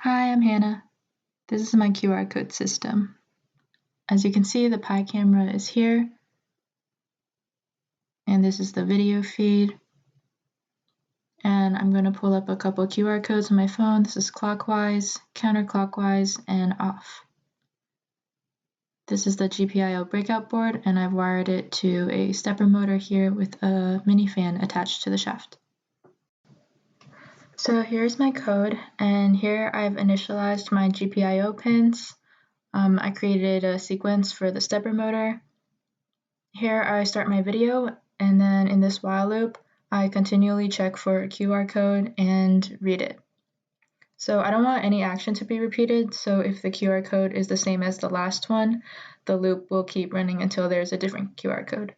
Hi, I'm Hannah. This is my QR code system. As you can see, the Pi camera is here, and this is the video feed. And I'm going to pull up a couple QR codes on my phone. This is clockwise, counterclockwise, and off. This is the GPIO breakout board, and I've wired it to a stepper motor here with a mini fan attached to the shaft. So here's my code, and here I've initialized my GPIO pins. I created a sequence for the stepper motor. Here I start my video, and then in this while loop, I continually check for a QR code and read it. So I don't want any action to be repeated, so if the QR code is the same as the last one, the loop will keep running until there's a different QR code.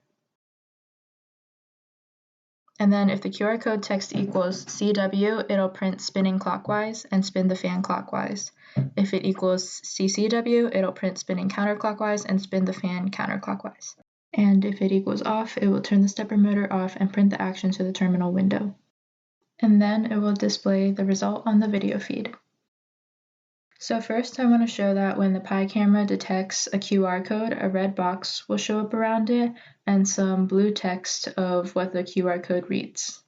And then if the QR code text equals CW, it'll print spinning clockwise and spin the fan clockwise. If it equals CCW, it'll print spinning counterclockwise and spin the fan counterclockwise. And if it equals off, it will turn the stepper motor off and print the action to the terminal window. And then it will display the result on the video feed. So first I want to show that when the Pi camera detects a QR code, a red box will show up around it and some blue text of what the QR code reads.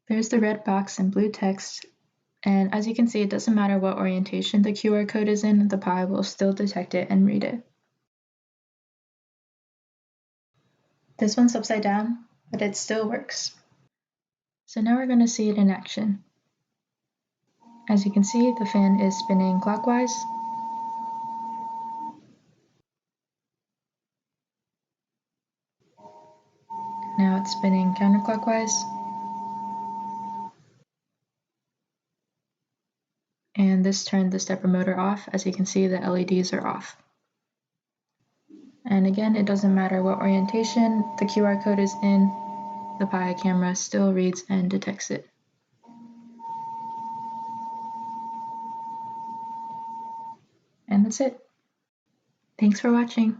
There's the red box and blue text, and as you can see, it doesn't matter what orientation the QR code is in, the Pi will still detect it and read it. This one's upside down, but it still works. So now we're going to see it in action. As you can see, the fan is spinning clockwise. Now it's spinning counterclockwise. And this turned the stepper motor off. As you can see, the LEDs are off. And again, it doesn't matter what orientation the QR code is in, the Pi camera still reads and detects it. And that's it. Thanks for watching.